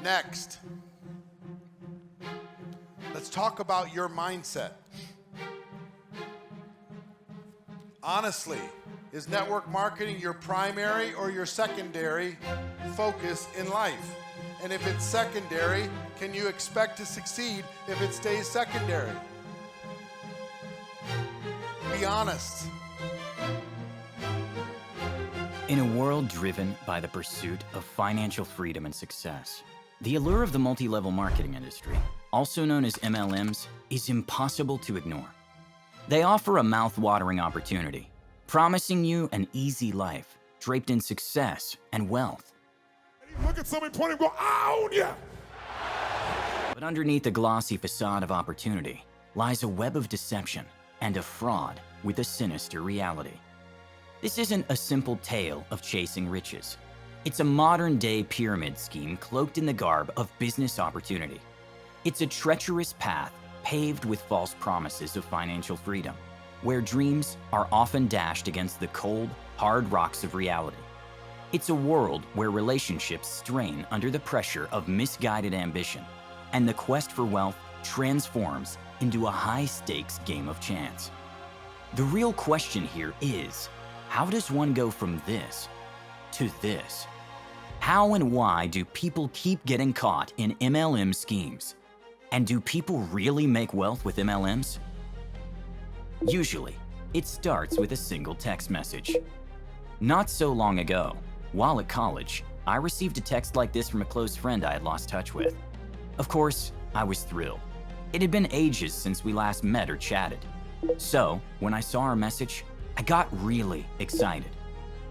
Next, let's talk about your mindset. Honestly, is network marketing your primary or your secondary focus in life? And if it's secondary, can you expect to succeed if it stays secondary? Be honest. In a world driven by the pursuit of financial freedom and success, the allure of the multi-level marketing industry, also known as MLMs, is impossible to ignore. They offer a mouth-watering opportunity, promising you an easy life, draped in success and wealth. Look at somebody, point and go, I own ya! But underneath the glossy facade of opportunity lies a web of deception and a fraud with a sinister reality. This isn't a simple tale of chasing riches. It's a modern-day pyramid scheme cloaked in the garb of business opportunity. It's a treacherous path paved with false promises of financial freedom, where dreams are often dashed against the cold, hard rocks of reality. It's a world where relationships strain under the pressure of misguided ambition, and the quest for wealth transforms into a high-stakes game of chance. The real question here is, how does one go from this to this? How and why do people keep getting caught in MLM schemes? And do people really make wealth with MLMs? Usually, it starts with a single text message. Not so long ago, while at college, I received a text like this from a close friend I had lost touch with. Of course, I was thrilled. It had been ages since we last met or chatted. So, when I saw our message, I got really excited.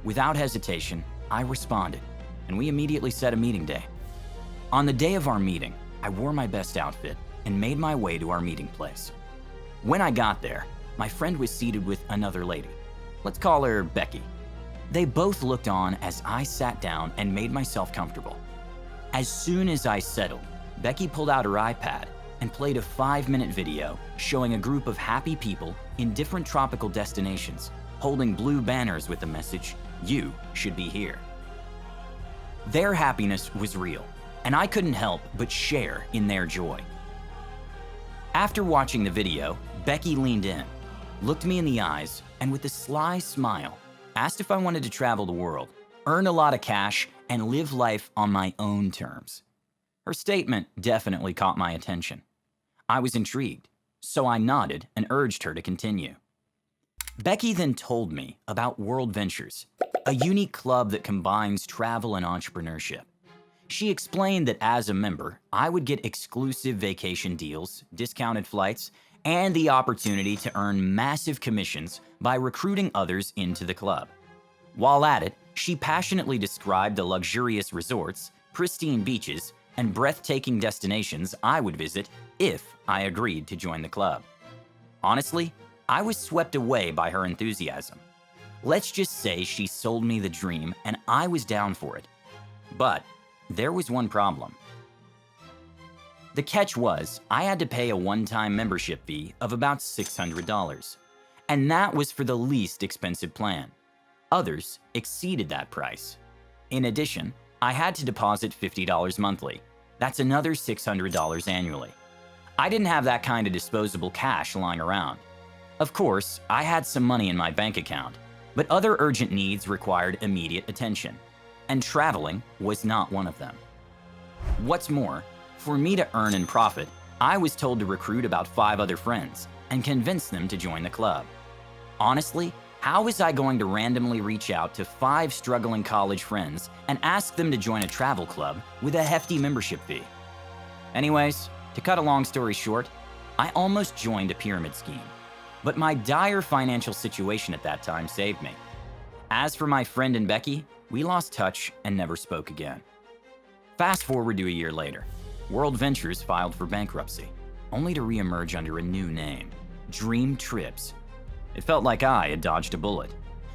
Without hesitation, I responded, and we immediately set a meeting day. On the day of our meeting, I wore my best outfit and made my way to our meeting place. When I got there, my friend was seated with another lady. Let's call her Becky. They both looked on as I sat down and made myself comfortable. As soon as I settled, Becky pulled out her iPad and played a 5-minute video showing a group of happy people in different tropical destinations, holding blue banners with the message, "You should be here." Their happiness was real, and I couldn't help but share in their joy. After watching the video, Becky leaned in, looked me in the eyes, and with a sly smile, asked if I wanted to travel the world, earn a lot of cash, and live life on my own terms. Her statement definitely caught my attention. I was intrigued, so I nodded and urged her to continue. Becky then told me about World Ventures, a unique club that combines travel and entrepreneurship. She explained that as a member, I would get exclusive vacation deals, discounted flights, and the opportunity to earn massive commissions by recruiting others into the club. While at it, she passionately described the luxurious resorts, pristine beaches, and breathtaking destinations I would visit if I agreed to join the club. Honestly, I was swept away by her enthusiasm. Let's just say she sold me the dream and I was down for it. But there was one problem. The catch was I had to pay a one-time membership fee of about $600, and that was for the least expensive plan. Others exceeded that price. In addition, I had to deposit $50 monthly. That's another $600 annually. I didn't have that kind of disposable cash lying around. Of course, I had some money in my bank account, but other urgent needs required immediate attention, and traveling was not one of them. What's more, for me to earn and profit, I was told to recruit about 5 other friends and convince them to join the club. Honestly, how was I going to randomly reach out to 5 struggling college friends and ask them to join a travel club with a hefty membership fee? Anyways, to cut a long story short, I almost joined a pyramid scheme, but my dire financial situation at that time saved me. As for my friend and Becky, we lost touch and never spoke again. Fast forward to a year later. World Ventures filed for bankruptcy, only to reemerge under a new name, Dream Trips. It felt like I had dodged a bullet.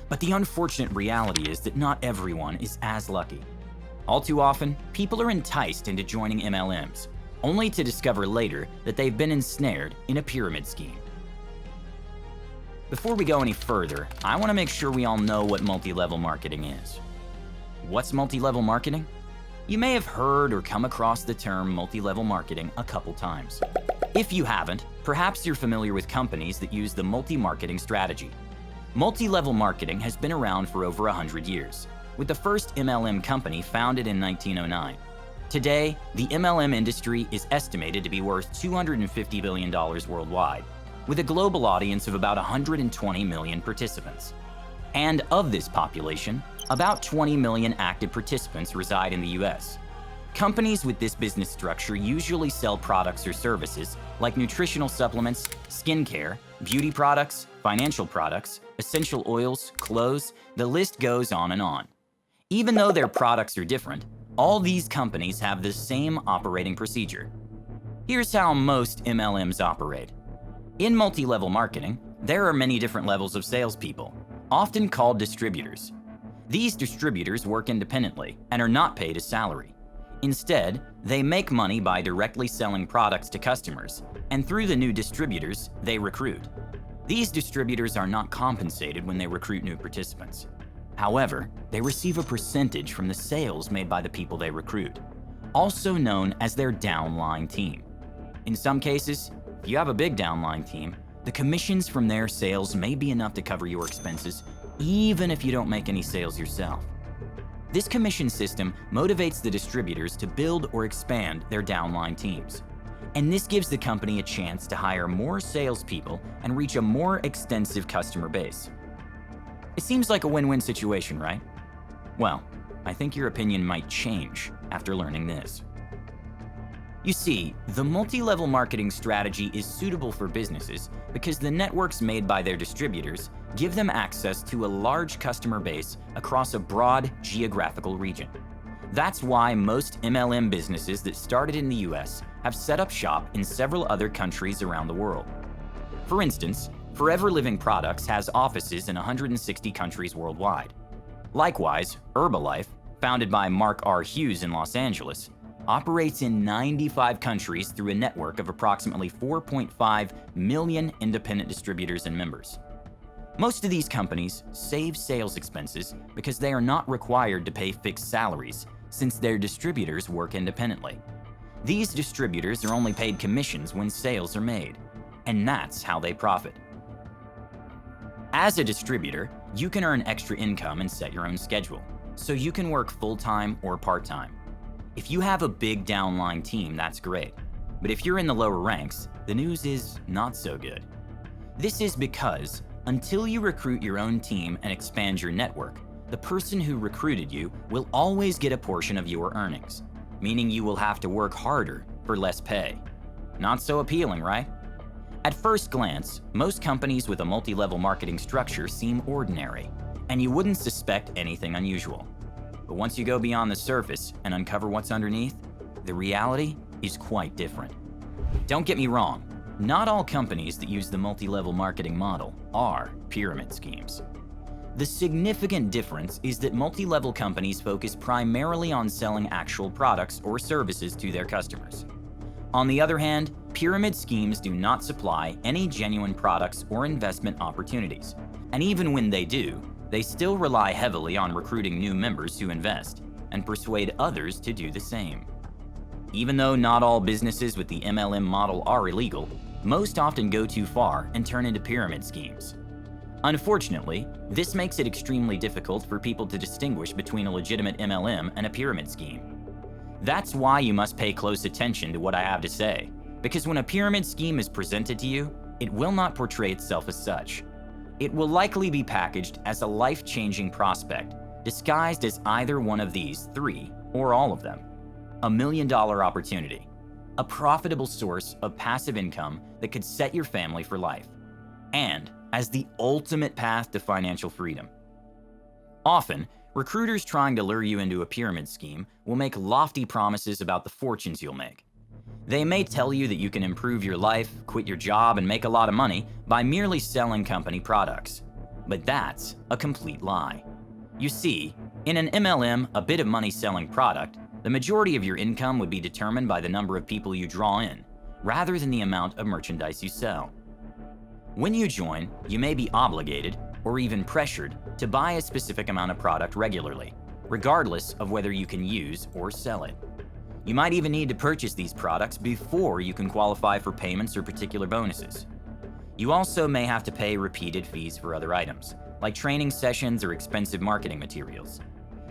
But the unfortunate reality is that not everyone is as lucky. All too often, people are enticed into joining MLMs, only to discover later that they've been ensnared in a pyramid scheme. Before we go any further, I want to make sure we all know what multi-level marketing is. What's multi-level marketing? You may have heard or come across the term multi-level marketing a couple times. If you haven't, perhaps you're familiar with companies that use the multi-marketing strategy. Multi-level marketing has been around for over 100 years, with the first MLM company founded in 1909. Today, the MLM industry is estimated to be worth $250 billion worldwide, with a global audience of about 120 million participants. And of this population, about 20 million active participants reside in the US. Companies with this business structure usually sell products or services like nutritional supplements, skincare, beauty products, financial products, essential oils, clothes, the list goes on and on. Even though their products are different, all these companies have the same operating procedure. Here's how most MLMs operate. In multi-level marketing, there are many different levels of salespeople, often called distributors. These distributors work independently and are not paid a salary. Instead, they make money by directly selling products to customers, and through the new distributors, they recruit. These distributors are not compensated when they recruit new participants. However, they receive a percentage from the sales made by the people they recruit, also known as their downline team. In some cases, if you have a big downline team, the commissions from their sales may be enough to cover your expenses, even if you don't make any sales yourself. This commission system motivates the distributors to build or expand their downline teams. And this gives the company a chance to hire more salespeople and reach a more extensive customer base. It seems like a win-win situation, right? Well, I think your opinion might change after learning this. You see, the multi-level marketing strategy is suitable for businesses because the networks made by their distributors give them access to a large customer base across a broad geographical region. That's why most MLM businesses that started in the US have set up shop in several other countries around the world. For instance, Forever Living Products has offices in 160 countries worldwide. Likewise, Herbalife, founded by Mark R. Hughes in Los Angeles, operates in 95 countries through a network of approximately 4.5 million independent distributors and members. Most of these companies save sales expenses because they are not required to pay fixed salaries since their distributors work independently. These distributors are only paid commissions when sales are made, and that's how they profit. As a distributor, you can earn extra income and set your own schedule, so you can work full-time or part-time. If you have a big downline team, that's great. But if you're in the lower ranks, the news is not so good. This is because until you recruit your own team and expand your network, the person who recruited you will always get a portion of your earnings, meaning you will have to work harder for less pay. Not so appealing, right? At first glance, most companies with a multi-level marketing structure seem ordinary, and you wouldn't suspect anything unusual. But once you go beyond the surface and uncover what's underneath, the reality is quite different. Don't get me wrong, not all companies that use the multi-level marketing model are pyramid schemes. The significant difference is that multi-level companies focus primarily on selling actual products or services to their customers. On the other hand, pyramid schemes do not supply any genuine products or investment opportunities. And even when they do, they still rely heavily on recruiting new members to invest and persuade others to do the same. Even though not all businesses with the MLM model are illegal, most often go too far and turn into pyramid schemes. Unfortunately, this makes it extremely difficult for people to distinguish between a legitimate MLM and a pyramid scheme. That's why you must pay close attention to what I have to say, because when a pyramid scheme is presented to you, it will not portray itself as such. It will likely be packaged as a life-changing prospect, disguised as either one of these three or all of them. $1 million opportunity, a profitable source of passive income that could set your family for life, and as the ultimate path to financial freedom. Often, recruiters trying to lure you into a pyramid scheme will make lofty promises about the fortunes you'll make. They may tell you that you can improve your life, quit your job, and make a lot of money by merely selling company products. But that's a complete lie. You see, in an MLM, a bit of money selling product, the majority of your income would be determined by the number of people you draw in, rather than the amount of merchandise you sell. When you join, you may be obligated, or even pressured, to buy a specific amount of product regularly, regardless of whether you can use or sell it. You might even need to purchase these products before you can qualify for payments or particular bonuses. You also may have to pay repeated fees for other items, like training sessions or expensive marketing materials.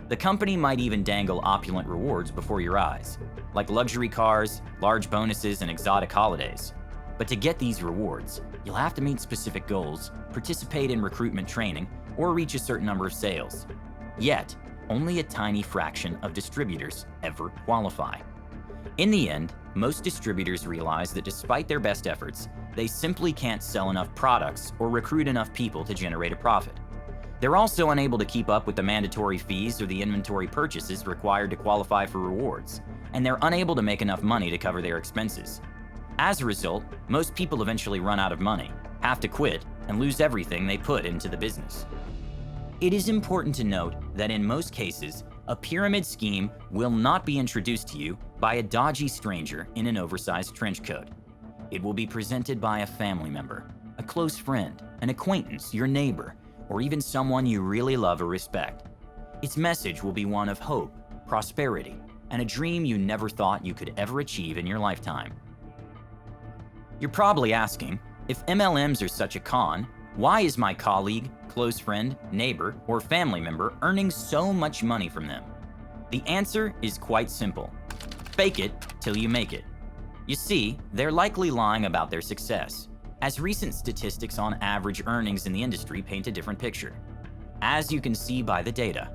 The company might even dangle opulent rewards before your eyes, like luxury cars, large bonuses, and exotic holidays. But to get these rewards, you'll have to meet specific goals, participate in recruitment training, or reach a certain number of sales. Yet, only a tiny fraction of distributors ever qualify. In the end, most distributors realize that despite their best efforts, they simply can't sell enough products or recruit enough people to generate a profit. They're also unable to keep up with the mandatory fees or the inventory purchases required to qualify for rewards, and they're unable to make enough money to cover their expenses. As a result, most people eventually run out of money, have to quit, and lose everything they put into the business. It is important to note that in most cases, a pyramid scheme will not be introduced to you by a dodgy stranger in an oversized trench coat. It will be presented by a family member, a close friend, an acquaintance, your neighbor, or even someone you really love or respect. Its message will be one of hope, prosperity, and a dream you never thought you could ever achieve in your lifetime. You're probably asking, if MLMs are such a con, why is my colleague, close friend, neighbor, or family member earning so much money from them? The answer is quite simple. Fake it till you make it. You see, they're likely lying about their success, as recent statistics on average earnings in the industry paint a different picture, as you can see by the data.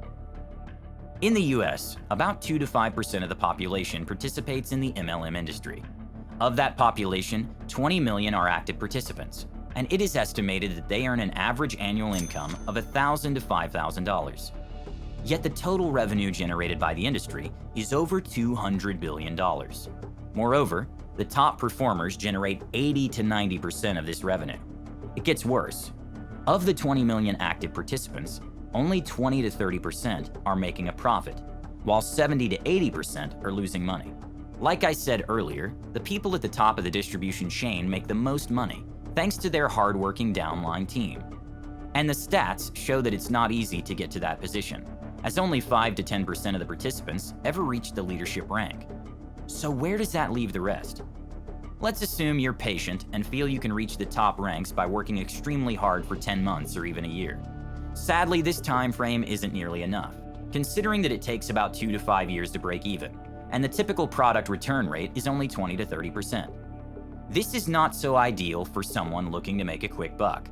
In the US, about 2 to 5% of the population participates in the MLM industry. Of that population, 20 million are active participants, and it is estimated that they earn an average annual income of $1,000 to $5,000. Yet the total revenue generated by the industry is over $200 billion. Moreover, the top performers generate 80 to 90% of this revenue. It gets worse. Of the 20 million active participants, only 20 to 30% are making a profit, while 70 to 80% are losing money. Like I said earlier, the people at the top of the distribution chain make the most money, thanks to their hardworking downline team. And the stats show that it's not easy to get to that position, as only 5 to 10% of the participants ever reach the leadership rank. So where does that leave the rest? Let's assume you're patient and feel you can reach the top ranks by working extremely hard for 10 months or even a year. Sadly, this time frame isn't nearly enough, considering that it takes about 2 to 5 years to break even, and the typical product return rate is only 20 to 30%. This is not so ideal for someone looking to make a quick buck.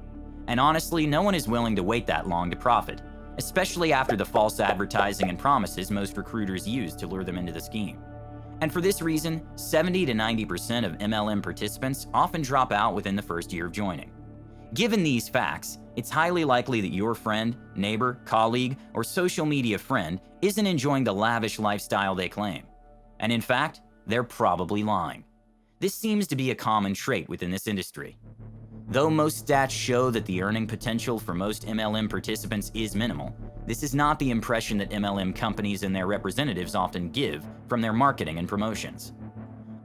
And honestly, no one is willing to wait that long to profit, especially after the false advertising and promises most recruiters use to lure them into the scheme. And for this reason, 70 to 90% of MLM participants often drop out within the first year of joining. Given these facts, it's highly likely that your friend, neighbor, colleague, or social media friend isn't enjoying the lavish lifestyle they claim. And in fact, they're probably lying. This seems to be a common trait within this industry. Though most stats show that the earning potential for most MLM participants is minimal, this is not the impression that MLM companies and their representatives often give from their marketing and promotions.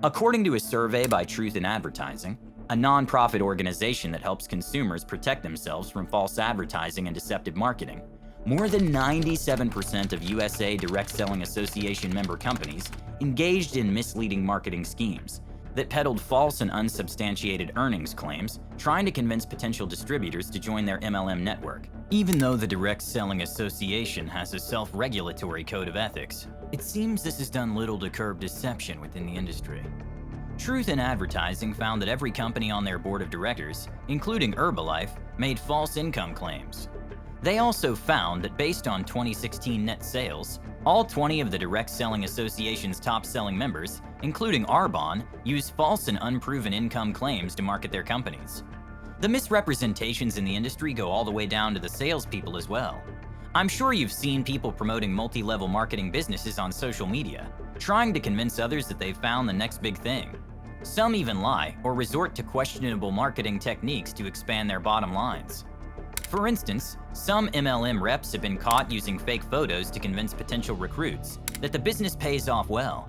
According to a survey by Truth in Advertising, a nonprofit organization that helps consumers protect themselves from false advertising and deceptive marketing, more than 97% of USA Direct Selling Association member companies engaged in misleading marketing schemes that peddled false and unsubstantiated earnings claims, trying to convince potential distributors to join their MLM network. Even though the Direct Selling Association has a self-regulatory code of ethics, it seems this has done little to curb deception within the industry. Truth in Advertising found that every company on their board of directors, including Herbalife, made false income claims. They also found that based on 2016 net sales, all 20 of the Direct Selling Association's top-selling members, including Arbonne, use false and unproven income claims to market their companies. The misrepresentations in the industry go all the way down to the salespeople as well. I'm sure you've seen people promoting multi-level marketing businesses on social media, trying to convince others that they've found the next big thing. Some even lie or resort to questionable marketing techniques to expand their bottom lines. For instance, some MLM reps have been caught using fake photos to convince potential recruits that the business pays off well.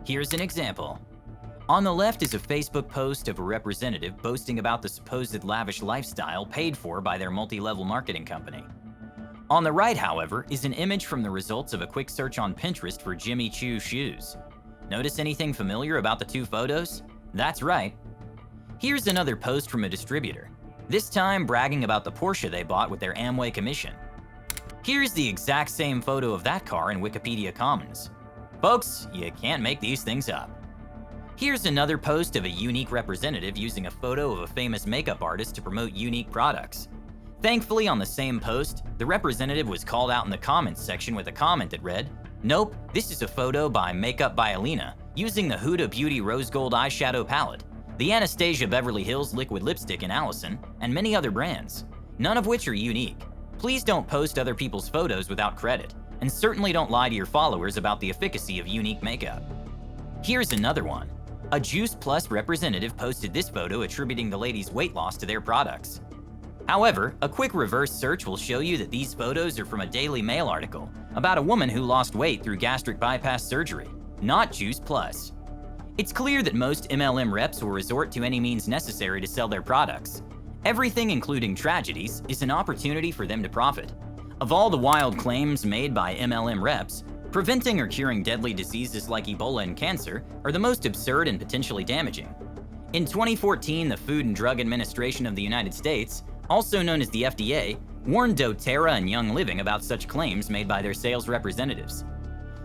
Here's an example. On the left is a Facebook post of a representative boasting about the supposed lavish lifestyle paid for by their multi-level marketing company. On the right, however, is an image from the results of a quick search on Pinterest for Jimmy Choo shoes. Notice anything familiar about the two photos? That's right. Here's another post from a distributor, this time bragging about the Porsche they bought with their Amway commission. Here's the exact same photo of that car in Wikipedia Commons. Folks, you can't make these things up. Here's another post of a unique representative using a photo of a famous makeup artist to promote unique products. Thankfully, on the same post, the representative was called out in the comments section with a comment that read, "Nope, this is a photo by Makeup by Alina using the Huda Beauty Rose Gold Eyeshadow Palette, the Anastasia Beverly Hills Liquid Lipstick in Allison, and many other brands, none of which are unique. Please don't post other people's photos without credit, and certainly don't lie to your followers about the efficacy of unique makeup." Here's another one. A Juice Plus representative posted this photo attributing the lady's weight loss to their products. However, a quick reverse search will show you that these photos are from a Daily Mail article about a woman who lost weight through gastric bypass surgery, not Juice Plus. It's clear that most MLM reps will resort to any means necessary to sell their products. Everything, including tragedies, is an opportunity for them to profit. Of all the wild claims made by MLM reps, preventing or curing deadly diseases like Ebola and cancer are the most absurd and potentially damaging. In 2014, the Food and Drug Administration of the United States, also known as the FDA, warned doTERRA and Young Living about such claims made by their sales representatives.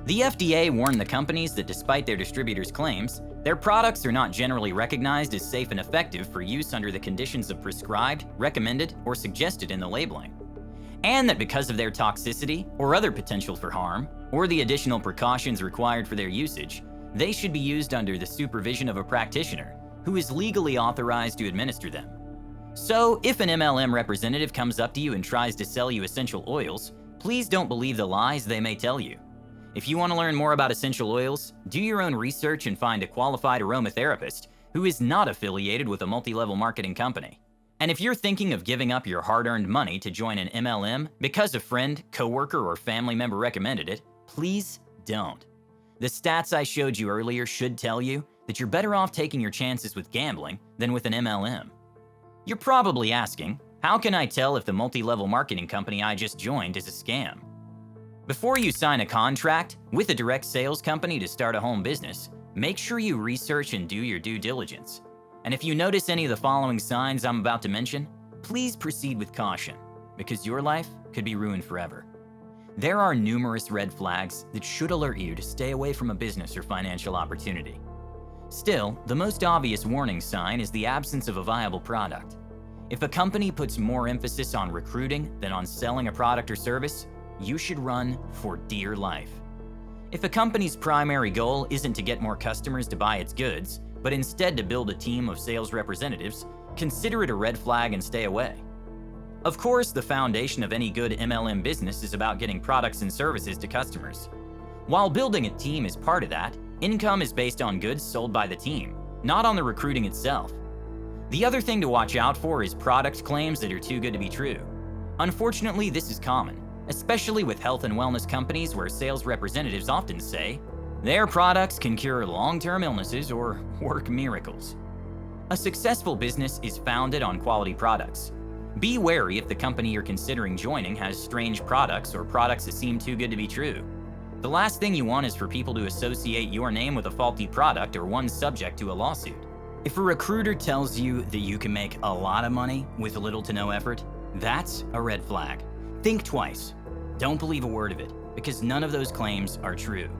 The FDA warned the companies that despite their distributors' claims, their products are not generally recognized as safe and effective for use under the conditions of prescribed, recommended, or suggested in the labeling. And that because of their toxicity or other potential for harm, or the additional precautions required for their usage, they should be used under the supervision of a practitioner who is legally authorized to administer them. So, if an MLM representative comes up to you and tries to sell you essential oils, please don't believe the lies they may tell you. If you want to learn more about essential oils, do your own research and find a qualified aromatherapist who is not affiliated with a multi-level marketing company. And if you're thinking of giving up your hard-earned money to join an MLM because a friend, coworker, or family member recommended it, please don't. The stats I showed you earlier should tell you that you're better off taking your chances with gambling than with an MLM. You're probably asking, how can I tell if the multi-level marketing company I just joined is a scam? Before you sign a contract with a direct sales company to start a home business, make sure you research and do your due diligence. And if you notice any of the following signs I'm about to mention, please proceed with caution, because your life could be ruined forever. There are numerous red flags that should alert you to stay away from a business or financial opportunity. Still, the most obvious warning sign is the absence of a viable product. If a company puts more emphasis on recruiting than on selling a product or service, you should run for dear life. If a company's primary goal isn't to get more customers to buy its goods, but instead to build a team of sales representatives, consider it a red flag and stay away. Of course, the foundation of any good MLM business is about getting products and services to customers. While building a team is part of that, income is based on goods sold by the team, not on the recruiting itself. The other thing to watch out for is product claims that are too good to be true. Unfortunately, this is common, especially with health and wellness companies where sales representatives often say, their products can cure long-term illnesses or work miracles. A successful business is founded on quality products. Be wary if the company you're considering joining has strange products or products that seem too good to be true. The last thing you want is for people to associate your name with a faulty product or one subject to a lawsuit. If a recruiter tells you that you can make a lot of money with little to no effort, that's a red flag. Think twice. Don't believe a word of it, because none of those claims are true.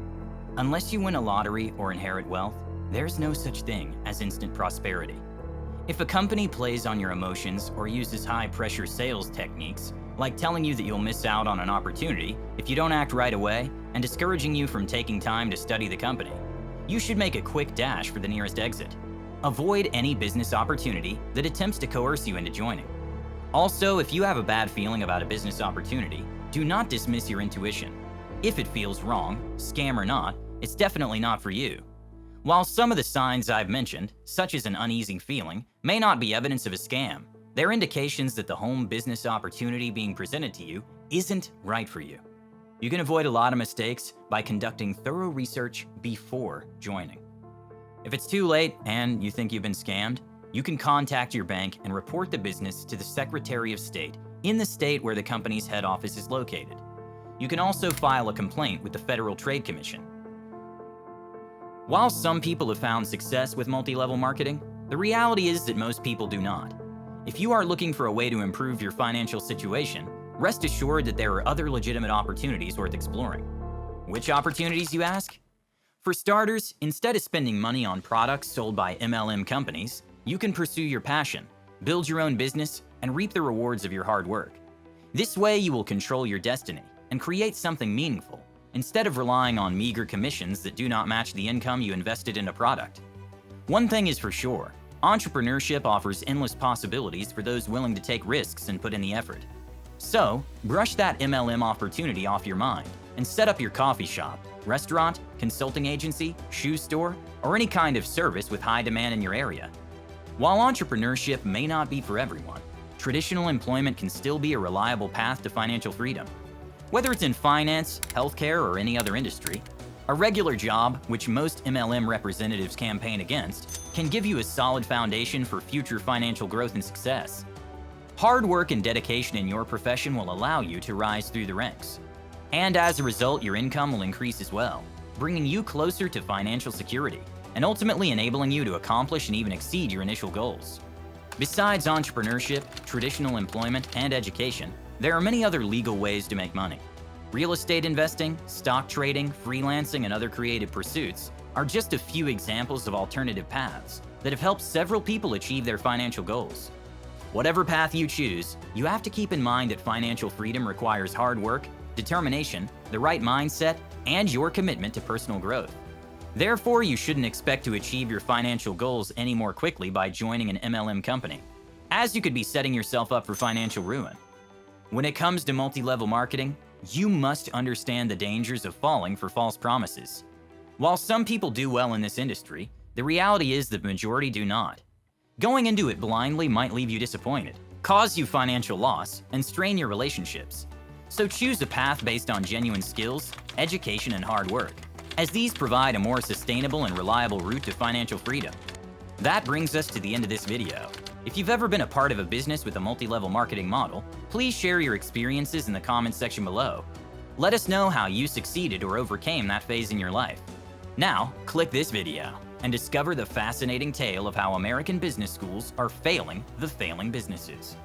Unless you win a lottery or inherit wealth, there's no such thing as instant prosperity. If a company plays on your emotions or uses high-pressure sales techniques, like telling you that you'll miss out on an opportunity if you don't act right away and discouraging you from taking time to study the company, you should make a quick dash for the nearest exit. Avoid any business opportunity that attempts to coerce you into joining. Also, if you have a bad feeling about a business opportunity, do not dismiss your intuition. If it feels wrong, scam or not, it's definitely not for you. While some of the signs I've mentioned, such as an uneasy feeling, may not be evidence of a scam, they're indications that the home business opportunity being presented to you isn't right for you. You can avoid a lot of mistakes by conducting thorough research before joining. If it's too late and you think you've been scammed, you can contact your bank and report the business to the Secretary of State in the state where the company's head office is located. You can also file a complaint with the Federal Trade Commission. While some people have found success with multi-level marketing, the reality is that most people do not. If you are looking for a way to improve your financial situation, rest assured that there are other legitimate opportunities worth exploring. Which opportunities, you ask? For starters, instead of spending money on products sold by MLM companies, you can pursue your passion, build your own business, and reap the rewards of your hard work. This way, you will control your destiny and create something meaningful, instead of relying on meager commissions that do not match the income you invested in a product. One thing is for sure, entrepreneurship offers endless possibilities for those willing to take risks and put in the effort. So, brush that MLM opportunity off your mind and set up your coffee shop, restaurant, consulting agency, shoe store, or any kind of service with high demand in your area. While entrepreneurship may not be for everyone, traditional employment can still be a reliable path to financial freedom. Whether it's in finance, healthcare, or any other industry, a regular job, which most MLM representatives campaign against, can give you a solid foundation for future financial growth and success. Hard work and dedication in your profession will allow you to rise through the ranks. And as a result, your income will increase as well, bringing you closer to financial security, and ultimately enabling you to accomplish and even exceed your initial goals. Besides entrepreneurship, traditional employment, and education, there are many other legal ways to make money. Real estate investing, stock trading, freelancing, and other creative pursuits are just a few examples of alternative paths that have helped several people achieve their financial goals. Whatever path you choose, you have to keep in mind that financial freedom requires hard work, determination, the right mindset, and your commitment to personal growth. Therefore, you shouldn't expect to achieve your financial goals any more quickly by joining an MLM company, as you could be setting yourself up for financial ruin. When it comes to multi-level marketing, you must understand the dangers of falling for false promises. While some people do well in this industry, the reality is that the majority do not. Going into it blindly might leave you disappointed, cause you financial loss, and strain your relationships. So choose a path based on genuine skills, education, and hard work, as these provide a more sustainable and reliable route to financial freedom. That brings us to the end of this video. If you've ever been a part of a business with a multi-level marketing model, please share your experiences in the comments section below. Let us know how you succeeded or overcame that phase in your life. Now, click this video and discover the fascinating tale of how American business schools are failing the failing businesses.